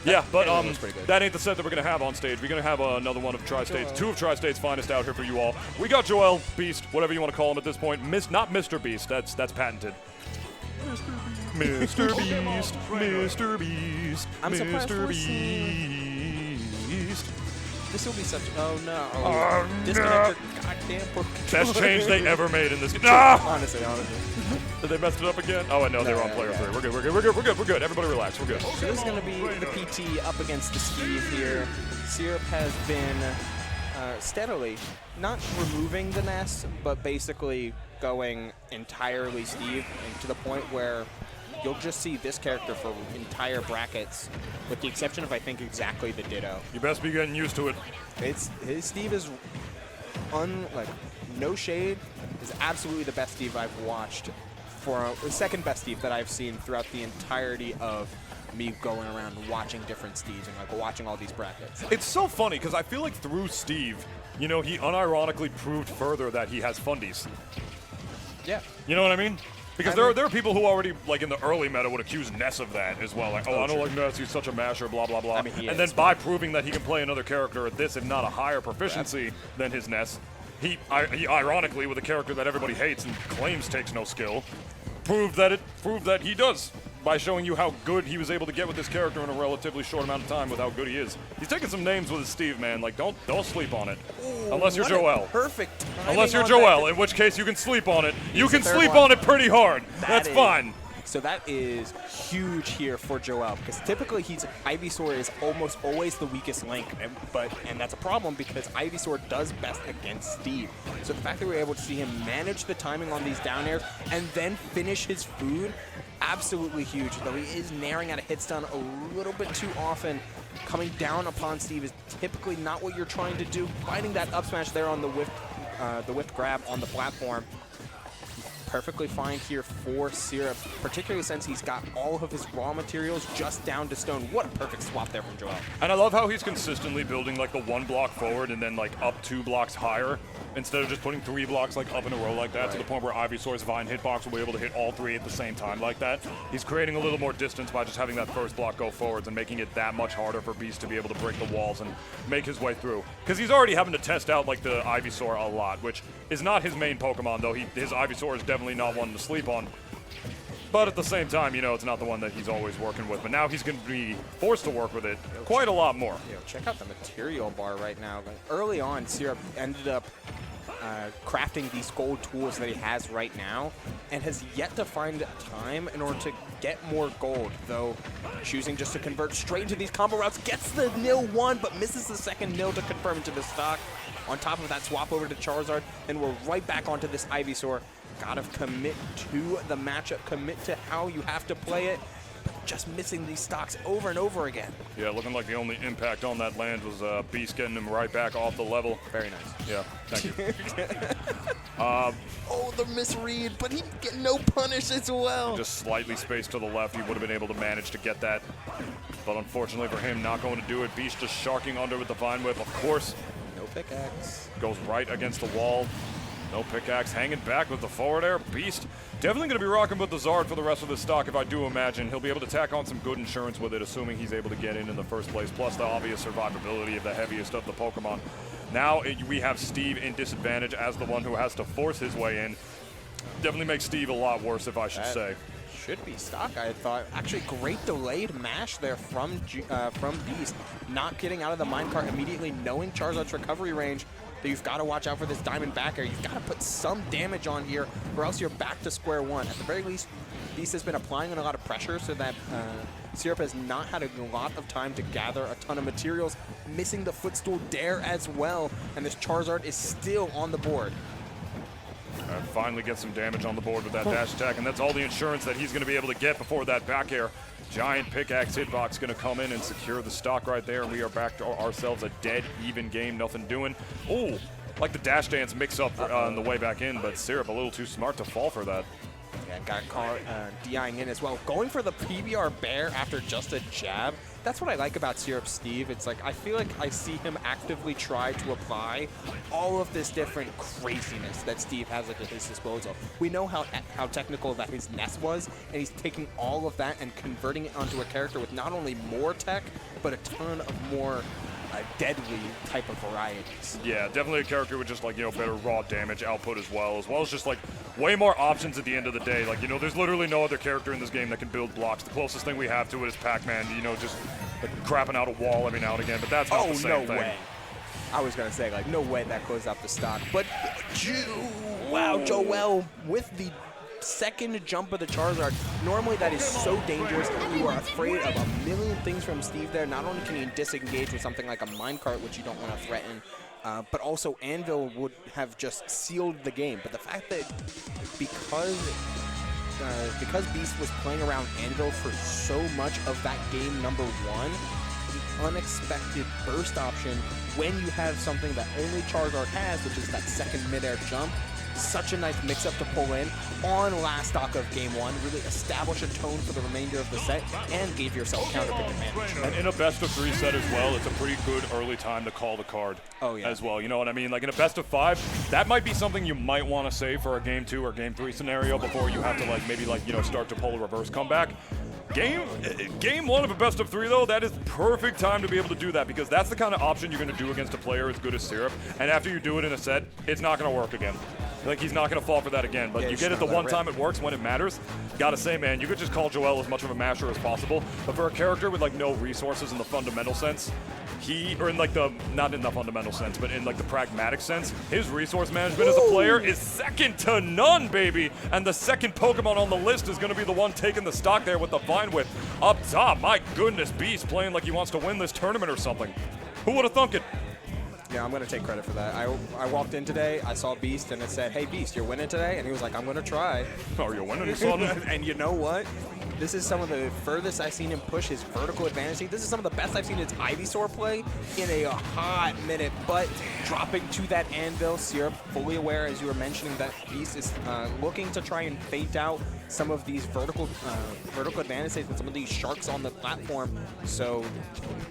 Yeah, but that ain't the set that we're going to have on stage. We're going to have another one of Tristate's, two of Tristate's finest out here for you all. We got Joel, Beast, whatever you want to call him at this point. Not Mr. Beast, that's patented. Mr. Beast, Mr. Beast, I'm surprised Mr. we're seeing- Beast. This will be such. Oh no! Disconnect your goddamn Pokemon. Best change they ever made in this game. Ah! Honestly. Did they mess it up again? Oh, I know they were on player 3. We're good. Everybody relax. We're good. So this is going to be the PT up against the Steve here. Syrup has been steadily, not removing the nest, but basically going entirely Steve, and to the point where you'll just see this character for entire brackets, with the exception of, I think, exactly the Ditto. You best be getting used to it. His Steve is, no shade, is absolutely the best Steve I've watched, for the second best Steve that I've seen throughout the entirety of me going around watching different Steves and watching all these brackets. It's so funny because I feel like through Steve, he unironically proved further that he has fundies. Yeah. You know what I mean? Because there are people who already, in the early meta, would accuse Ness of that as well. Like, I don't like Ness, he's such a masher, blah, blah, blah. I mean, and then by proving that he can play another character at this, if not a higher proficiency than his Ness, he ironically, with a character that everybody hates and claims takes no skill, proved that he does, by showing you how good he was able to get with this character in a relatively short amount of time with how good he is. He's taking some names with his Steve, man. Don't sleep on it. Ooh, unless you're Joel. Perfect. Unless you're Joel, in which case you can sleep on it. You can sleep on it pretty hard. That's fine. So that is huge here for Joel, because typically Ivysaur is almost always the weakest link, and that's a problem because Ivysaur does best against Steve. So the fact that we're able to see him manage the timing on these down airs and then finish his food, absolutely huge. Though he is naring at a hit stun a little bit too often, coming down upon Steve is typically not what you're trying to do. Finding that up smash there on the whipped grab on the platform. Perfectly fine here for Syrup, particularly since he's got all of his raw materials just down to stone. What a perfect swap there from Joel. And I love how he's consistently building the 1 block forward and then up 2 blocks higher, instead of just putting 3 blocks up in a row like that, to the point where Ivysaur's Vine hitbox will be able to hit all 3 at the same time like that. He's creating a little more distance by just having that first block go forwards and making it that much harder for Beast to be able to break the walls and make his way through. Because he's already having to test out the Ivysaur a lot, which is not his main Pokemon, though. His Ivysaur is definitely not one to sleep on. But at the same time, it's not the one that he's always working with. But now he's going to be forced to work with it quite a lot more. Check out the material bar right now. Early on, Syrup ended up crafting these gold tools that he has right now, and has yet to find time in order to get more gold, though choosing just to convert straight into these combo routes. Gets the nil 1, but misses the second nil to confirm into the stock. On top of that, swap over to Charizard, and we're right back onto this Ivysaur. Gotta commit to the matchup, commit to how you have to play it, but just missing these stocks over and over again. Yeah, looking like the only impact on that land was Beast getting him right back off the level. Very nice. Yeah, thank you. Oh, the misread, but he get no punish as well. Just slightly spaced to the left, he would have been able to manage to get that. But unfortunately for him, not going to do it. Beast just sharking under with the Vine Whip, of course. No pickaxe. Goes right against the wall. No pickaxe, hanging back with the forward air. Beast definitely going to be rocking with the Zard for the rest of the stock, if I do imagine. He'll be able to tack on some good insurance with it, assuming he's able to get in the first place, plus the obvious survivability of the heaviest of the Pokemon. Now we have Steve in disadvantage as the one who has to force his way in. Definitely makes Steve a lot worse, if I should say. Should be stock, I thought. Actually, great delayed mash there from Beast. Not getting out of the minecart immediately, knowing Charizard's recovery range. That you've got to watch out for this diamond back air. You've got to put some damage on here, or else you're back to square one. At the very least, Beast has been applying a lot of pressure so that Syrup has not had a lot of time to gather a ton of materials, missing the footstool dare as well, and this Charizard is still on the board. Finally get some damage on the board with that dash attack, and that's all the insurance that he's going to be able to get before that back air. Giant pickaxe hitbox going to come in and secure the stock right there, and we are back to ourselves a dead even game, nothing doing. Oh, like the dash dance mix up on the way back in, but Syrup a little too smart to fall for that. Yeah, got caught DIing in as well. Going for the PBR bear after just a jab. That's what I like about Syrup Steve. It's like I feel like I see him actively try to apply all of this different craziness that Steve has at his disposal. We know how technical that his nest was, and he's taking all of that and converting it onto a character with not only more tech, but a ton of more deadly type of varieties. Yeah, definitely a character with just like, better raw damage output as well as just like way more options at the end of the day. Like, there's literally no other character in this game that can build blocks. The closest thing we have to it is Pac-Man, just like crapping out a wall every now and again, but that's not the same thing. Way. I was going to say, like, no way that closed out the stock. But, wow, Joel with the second jump of the Charizard. Normally that is so dangerous. You are afraid of a million things from Steve there. Not only can he disengage with something like a minecart, which you don't want to threaten, but also Anvil would have just sealed the game. But the fact that because Beast was playing around Anvil for so much of that game number one, the unexpected burst option when you have something that only Charizard has, which is that second midair jump, such a nice mix-up to pull in on last stock of game one, really establish a tone for the remainder of the set, and gave yourself counter pick advantage. And in a best-of-3 set as well, it's a pretty good early time to call the card as well. You know what I mean? Like in a best-of-5, that might be something you might want to save for a game 2 or game 3 scenario before you have to maybe start to pull a reverse comeback. Game 1 of a best-of-3, though, that is perfect time to be able to do that because that's the kind of option you're going to do against a player as good as Syrup. And after you do it in a set, it's not going to work again. Like, he's not going to fall for that again. But you get it the one time it works when it matters. Gotta say, man, you could just call Joel as much of a masher as possible. But for a character with, no resources in the fundamental sense, not in the fundamental sense, but in, the pragmatic sense, his resource management as a player is second to none, baby. And the second Pokemon on the list is going to be the one taking the stock there with the Vine Whip up top. My goodness, Beast playing like he wants to win this tournament or something. Who would have thunk it? Yeah, I'm going to take credit for that. I walked in today, I saw Beast, and it said, "Hey, Beast, you're winning today?" And he was like, "I'm going to try." Are you winning, son? And you know what? This is some of the furthest I've seen him push his vertical advantage. This is some of the best I've seen his Ivysaur play in a hot minute. But dropping to that Anvil, Syrup fully aware, as you were mentioning, that Beast is looking to try and fake out some of these vertical advantages and some of these sharks on the platform. So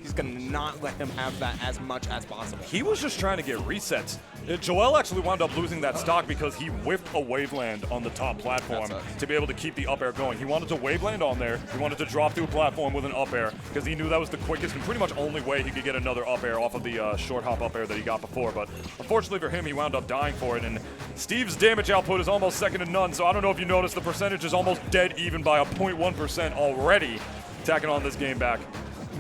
he's going to not let him have that as much as possible. He was just trying to get resets. Joel actually wound up losing that stock because he whiffed a Waveland on the top platform to be able to keep the up air going. He wanted to Waveland on there. He wanted to drop through a platform with an up air because he knew that was the quickest and pretty much only way he could get another up air off of the short hop up air that he got before. But unfortunately for him, he wound up dying for it. And Steve's damage output is almost second to none. So I don't know if you noticed, the percentage is almost dead even by a 0.1% already, tacking on this game back.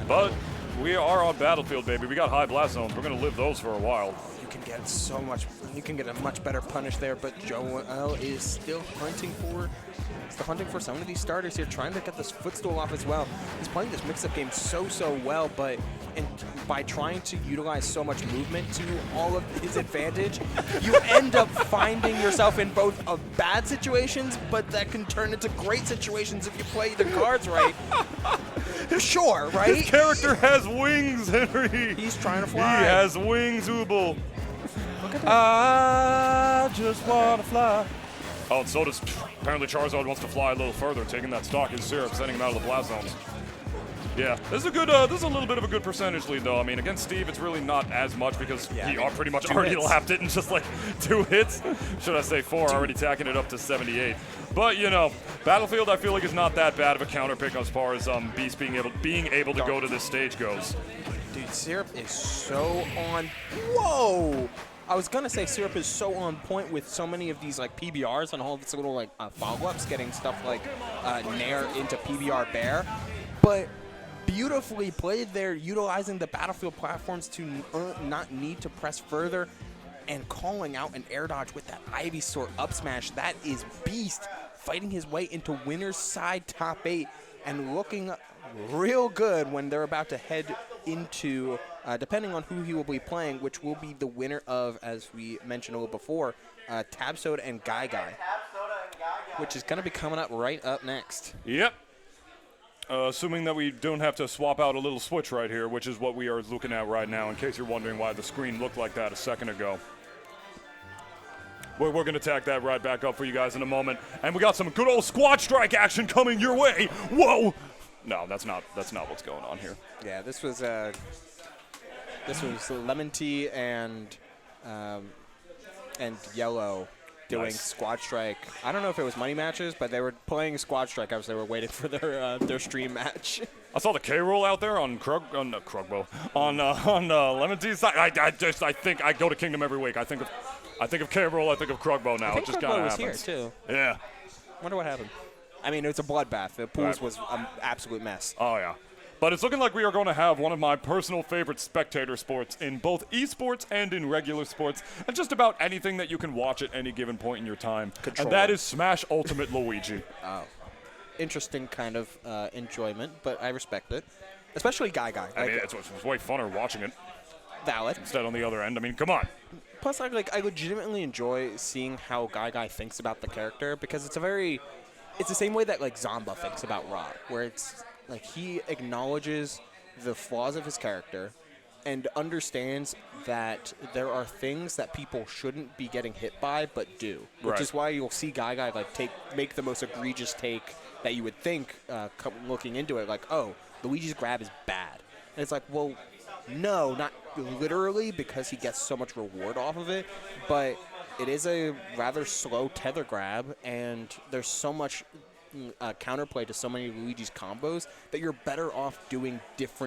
But we are on Battlefield, baby. We got high blast zones. We're going to live those for a while. You can get a much better punish there, but Joel is still hunting for some of these starters here, trying to get this footstool off as well. He's playing this mix-up game so well, but by trying to utilize so much movement to all of his advantage, you end up finding yourself in both of bad situations, but that can turn into great situations if you play the cards right. Sure, right? His character has wings, Henry. He's trying to fly. He has wings, Ubel. Look at that. I just want to fly. Oh, and so does apparently Charizard wants to fly a little further, taking that stock in Syrup, sending him out of the blast zones. Yeah, this is a good. This is a little bit of a good percentage lead, though. I mean, against Steve, it's really not as much because he pretty much already lapped it in just 2 hits. Should I say 4? Already tacking it up to 78. But Battlefield, I feel like is not that bad of a counter pick as far as Beast being able to go to this stage goes. Dude, Syrup is so on. Whoa! I was gonna say Syrup is so on point with so many of these PBRs and all of its little follow-ups, getting stuff like Nair into PBR Bear, but beautifully played there, utilizing the Battlefield platforms to not need to press further, and calling out an air dodge with that Ivysaur up smash. That is Beast fighting his way into winner's side top 8 and looking real good when they're about to head into, depending on who he will be playing, which will be the winner of, as we mentioned a little before, Tab Soda and Guy, which is going to be coming up right up next. Yep. Assuming that we don't have to swap out a little switch right here, which is what we are looking at right now, in case you're wondering why the screen looked like that a second ago. We're going to tack that right back up for you guys in a moment. And we got some good old squad strike action coming your way. Whoa! No, that's not what's going on here. Yeah, this was Lemon Tea and Yellow doing Squad Strike. I don't know if it was money matches, but they were playing Squad Strike as they were waiting for their stream match. I saw the K roll out there on Lemon Tea's side. I think I go to Kingdom every week. I think of K roll. I think of Krugbo now. It just kind of happens. Was here too. Yeah. Wonder what happened. I mean, it's a bloodbath. The pools was an absolute mess. Oh yeah. But it's looking like we are going to have one of my personal favorite spectator sports in both esports and in regular sports, and just about anything that you can watch at any given point in your time. And that is Smash Ultimate Luigi. Oh. Interesting kind of enjoyment, but I respect it. Especially Guy. I mean, it's way funner watching it. Valid. Instead on the other end. I mean, come on. Plus, I legitimately enjoy seeing how Guy thinks about the character, because it's the same way that like Zamba thinks about Ra, where it's like he acknowledges the flaws of his character and understands that there are things that people shouldn't be getting hit by but do, which is why you'll see Guy like make the most egregious take that you would think looking into it, like, oh, Luigi's grab is bad. And it's like, well, no, not literally, because he gets so much reward off of it, but it is a rather slow tether grab, and there's so much counterplay to so many Luigi's combos that you're better off doing different